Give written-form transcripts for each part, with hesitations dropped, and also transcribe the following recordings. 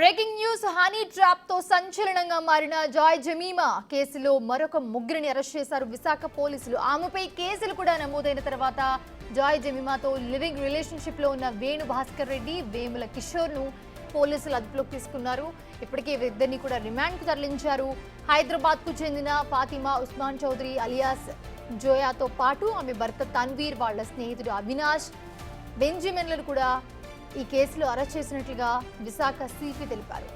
Breaking news honey trap తో సంచలనంగా మారిన జాయ్ జమీమా కేసులో మరొక ముగ్గురిని అరెస్ట్ చేశారు విశాఖ పోలీసులు. ఆమెపై కేసులు కూడా నమోదైన తర్వాత జాయ్ జమీమాతో లివింగ్ రిలేషన్షిప్ లో ఉన్న వేణు భాస్కర్ రెడ్డి, వేముల కిషోర్ ను పోలీసులు అదుపులోకి తీసుకున్నారు. ఇప్పటికే ఇద్దరిని కూడా రిమాండ్ కు తరలించారు. హైదరాబాద్ కు చెందిన ఫాతిమా ఉస్మాన్ చౌదరి అలియాస్ జోయాతో పాటు ఆమె భర్త తన్వీర్, వాళ్ళ స్నేహితుడు అవినాష్ బెంజమిన్లను కూడా ఈ కేసులో అరెస్ట్ చేసినట్లుగా విశాఖ సిపి తెలిపారు.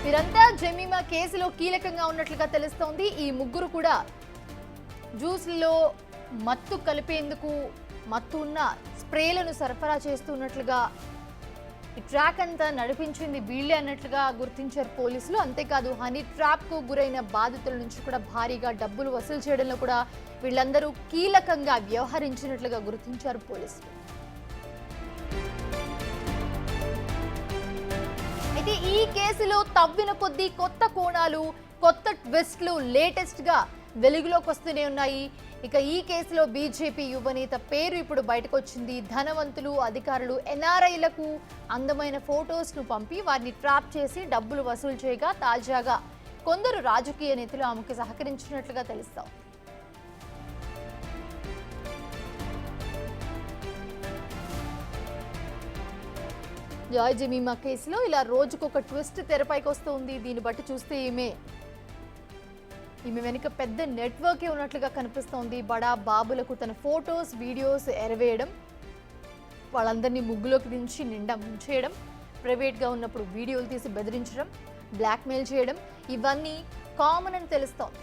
వీరంతా జమీమా కేసులో కీలకంగా ఉన్నట్లుగా తెలుస్తోంది. ఈ ముగ్గురు కూడా జ్యూస్లో మత్తు కలిపేందుకు మత్తు ఉన్న స్ప్రేలను సరఫరా చేస్తున్నట్లుగా ఈ ట్రాక్ అంతా నడిపించింది వీళ్లే అన్నట్లుగా గుర్తించారు పోలీసులు. అంతేకాదు హనీ ట్రాప్ కు గురైన బాధితుల నుంచి కూడా భారీగా డబ్బులు వసూలు చేయడంలో కూడా వీళ్ళందరూ కీలకంగా వ్యవహరించినట్లుగా గుర్తించారు పోలీసులు. అయితే ఈ కేసులో తవ్విన కొద్దీ కొత్త కోణాలు, కొత్త ట్విస్ట్లు లేటెస్ట్ గా వెలుగులోకి వస్తూనే ఉన్నాయి. ఇక ఈ కేసులో బీజేపీ యువనేత పేరు ఇప్పుడు బయటకు వచ్చింది. ధనవంతులు, అధికారులు ఎన్ఆర్ఐలకు అందమైన ఫోటోస్ ను పంపి వారిని ట్రాప్ చేసి డబ్బులు వసూలు చేయగా తాజాగా కొందరు రాజకీయ నేతలు ఆమెకు సహకరించినట్లుగా తెలుస్తాం. జాయ్ జమీమా కేసులో ఇలా రోజుకొక ట్విస్ట్ తెరపైకి వస్తుంది. దీన్ని బట్టి చూస్తే ఈమె వెనుక పెద్ద నెట్వర్కే ఉన్నట్లుగా కనిపిస్తోంది. బడా బాబులకు తన ఫొటోస్, వీడియోస్ ఎరవేయడం, వాళ్ళందరినీ ముగ్గులోకి దించి నిండా ముంచేయడం, ప్రైవేట్గా ఉన్నప్పుడు వీడియోలు తీసి బెదిరించడం, బ్లాక్మెయిల్ చేయడం ఇవన్నీ కామన్ అని తెలుస్తోంది.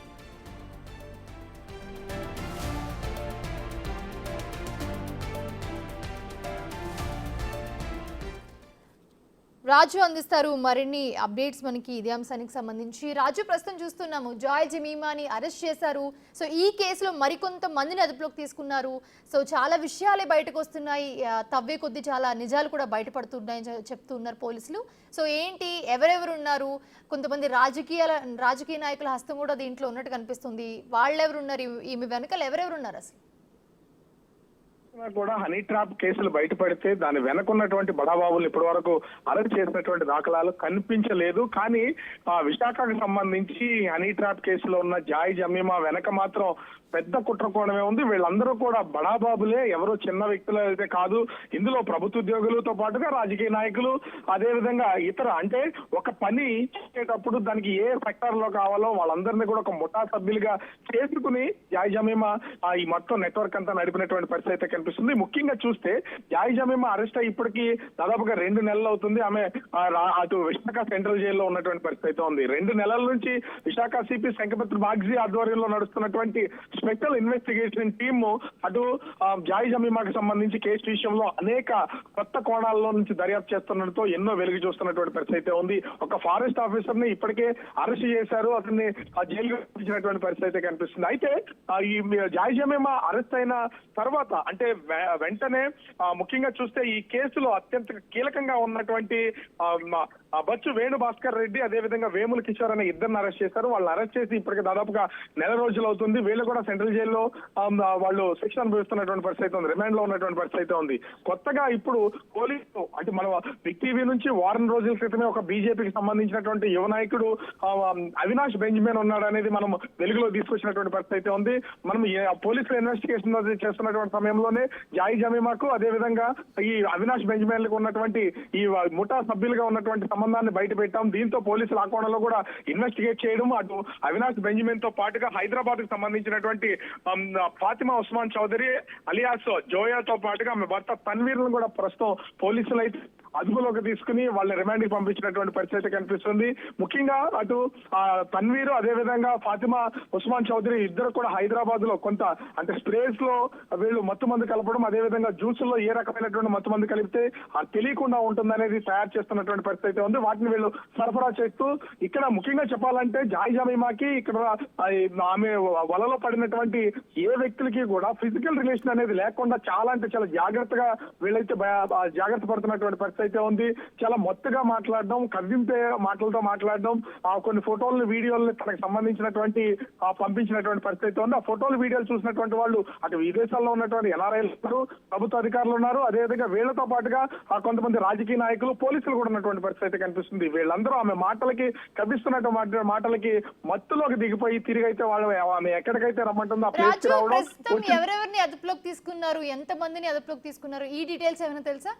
రాజు అందిస్తారు మరిన్ని అప్డేట్స్ మనకి ఇదే అంశానికి సంబంధించి. రాజు, ప్రస్తుతం చూస్తున్నాము జాయ్ జమీమాని అరెస్ట్ చేశారు. సో ఈ కేసులో మరికొంత మందిని అదుపులోకి తీసుకున్నారు. సో చాలా విషయాలే బయటకు వస్తున్నాయి. తవ్వే కొద్దీ చాలా నిజాలు కూడా బయటపడుతున్నాయని చెప్తున్నారు పోలీసులు. సో ఏంటి, ఎవరెవరు ఉన్నారు? కొంతమంది రాజకీయ నాయకుల హస్తం కూడా దీంట్లో ఉన్నట్టు కనిపిస్తుంది. వాళ్ళెవరు ఉన్నారు? ఈమె వెనకాల ఎవరెవరు ఉన్నారు అసలు? కూడా హనీ ట్రాప్ కేసులు బయటపడితే దాని వెనకున్నటువంటి బడాబాబులు ఇప్పటి వరకు అరెస్ట్ చేసినటువంటి దాఖలాలు కనిపించలేదు. కానీ విశాఖకు సంబంధించి హనీ ట్రాప్ కేసులో ఉన్న జాయ్ జమీమా వెనక మాత్రం పెద్ద కుట్రకోణమే ఉంది. వీళ్ళందరూ కూడా బడాబాబులే, ఎవరో చిన్న వ్యక్తులు అయితే కాదు. ఇందులో ప్రభుత్వ ఉద్యోగులతో పాటుగా రాజకీయ నాయకులు, అదే విధంగా ఇతర, అంటే ఒక పని చేసేటప్పుడు దానికి ఏ సెక్టర్ లో కావాలో వాళ్ళందరినీ కూడా ఒక ముఠా సభ్యులుగా చేసుకుని జాయ్ జమీమా ఈ మొత్తం నెట్వర్క్ అంతా నడిపినటువంటి పరిస్థితి అయితే కనిపిస్తుంది. ముఖ్యంగా చూస్తే జాయ్ జమీమా అరెస్ట్ అయ్యి ఇప్పటికీ దాదాపుగా 2 నెలలు అవుతుంది. ఆమె అటు విశాఖ సెంట్రల్ జైల్లో ఉన్నటువంటి పరిస్థితి అయితే ఉంది. 2 నెలల నుంచి విశాఖ సిపి శంఖపత్రి బాగ్జీ ఆధ్వర్యంలో నడుస్తున్నటువంటి స్పెషల్ ఇన్వెస్టిగేషన్ టీమ్ అటు జాయ్ జమీమాకి సంబంధించి కేసు విషయంలో అనేక కొత్త కోణాల్లో నుంచి దర్యాప్తు చేస్తున్నతో ఎన్నో వెలుగు చూస్తున్నటువంటి పరిస్థితి అయితే ఉంది. ఒక ఫారెస్ట్ ఆఫీసర్ ని ఇప్పటికే అరెస్ట్ చేశారు, అతన్ని జైలుకి పంపించినటువంటి పరిస్థితి అయితే కనిపిస్తుంది. అయితే ఈ జాయ్ జమీమా అరెస్ట్ అయిన తర్వాత, అంటే వెంటనే ముఖ్యంగా చూస్తే ఈ కేసులో అత్యంత కీలకంగా ఉన్నటువంటి బచ్చు వేణు భాస్కర్ రెడ్డి, అదేవిధంగా వేముల కిషోర్ అనే ఇద్దరిని అరెస్ట్ చేశారు. వాళ్ళని అరెస్ట్ చేసి ఇప్పటికే దాదాపుగా నెల రోజులు అవుతుంది. వీళ్ళు కూడా సెంట్రల్ జైల్లో వాళ్ళు శిక్ష అనుభవిస్తున్నటువంటి పరిస్థితి ఉంది, రిమాండ్ లో ఉన్నటువంటి పరిస్థితి ఉంది. కొత్తగా ఇప్పుడు పోలీసులు, అంటే మన బిగ్ టీవీ నుంచి వారం రోజుల క్రితమే ఒక బీజేపీకి సంబంధించినటువంటి యువ నాయకుడు అవినాష్ బెంజమిన్ ఉన్నాడు అనేది మనం వెలుగులో తీసుకొచ్చినటువంటి పరిస్థితి ఉంది. మనం పోలీసులు ఇన్వెస్టిగేషన్ చేస్తున్నటువంటి సమయంలోనే జాయ్ జమీమాకు, అదేవిధంగా ఈ అవినాష్ బెంజమిన్ లకు ఉన్నటువంటి ఈ ముఠా సభ్యులుగా ఉన్నటువంటి సంబంధాన్ని బయట పెట్టాం. దీంతో పోలీసులు ఆ కోణంలో కూడా ఇన్వెస్టిగేట్ చేయడం, అటు అవినాష్ బెంజమిన్ తో పాటుగా హైదరాబాద్ కు సంబంధించినటువంటి ఫాతిమా ఉస్మాన్ చౌదరి అలియాస్ జోయాతో పాటుగా ఆమె భర్త తన్వీర్ ను కూడా ప్రస్తుతం పోలీసులు అయితే అదుపులోకి తీసుకుని వాళ్ళని రిమాండ్ కి పంపించినటువంటి పరిస్థితి కనిపిస్తుంది. ముఖ్యంగా అటు తన్వీర్, అదేవిధంగా ఫాతిమా ఉస్మాన్ చౌదరి ఇద్దరు కూడా హైదరాబాద్ లో కొంత, అంటే స్ప్రేస్ లో వీళ్ళు మత్తు మందు కలపడం, అదేవిధంగా జ్యూస్ లో ఏ రకమైనటువంటి మత్తు మందు కలిపితే తెలియకుండా ఉంటుందనేది తయారు చేస్తున్నటువంటి పరిస్థితి ఉంది. వాటిని వీళ్ళు సరఫరా చేస్తూ, ఇక్కడ ముఖ్యంగా చెప్పాలంటే జాయ్ జమీమాకి ఇక్కడ ఆమె వలలో పడినటువంటి ఏ వ్యక్తులకి కూడా ఫిజికల్ రిలేషన్ అనేది లేకుండా చాలా, అంటే చాలా జాగ్రత్తగా వీళ్ళైతే జాగ్రత్త పడుతున్నటువంటి పరిస్థితి అయితే ఉంది. చాలా మొత్తుగా మాట్లాడడం, కవ్వింపే మాటలతో మాట్లాడడం, కొన్ని ఫోటోలను వీడియోలను తనకు సంబంధించినటువంటి పంపించినటువంటి పరిస్థితి అయితే ఉంది. ఆ ఫోటోలు వీడియోలు చూసినటువంటి వాళ్ళు అటు విదేశాల్లో ఉన్నటువంటి ఎన్ఆర్ఐలు ఉన్నారు, ప్రభుత్వ అధికారులు ఉన్నారు, అదేవిధంగా వీళ్లతో పాటుగా కొంతమంది రాజకీయ నాయకులు, పోలీసులు కూడా ఉన్నటువంటి పరిస్థితి అయితే కనిపిస్తుంది. వీళ్ళందరూ ఆమె మాటలకి, కవ్విస్తున్నటువంటి మాటలకి మత్తులోకి దిగిపోయి తిరిగి అయితే వాళ్ళు ఆమె ఎక్కడికైతే రమ్మంటుందో ఆ ప్లేస్ కి రాజు, రావడం. ప్రస్తుతం ఎవరెవరిని అదుపులోకి తీసుకున్నారు, ఎంత మందిని అదుపులోకి తీసుకున్నారు, ఈ డీటెయిల్స్ ఏమైనా తెలుసా?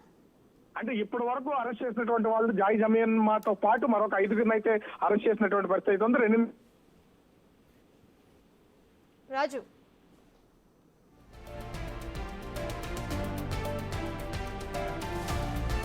అంటే ఇప్పటి వరకు అరెస్ట్ చేసినటువంటి వాళ్ళు జాయ్ జమీమాతో పాటు మరొక 5గురిని అయితే అరెస్ట్ చేసినటువంటి పరిస్థితి ఉంది. రాజు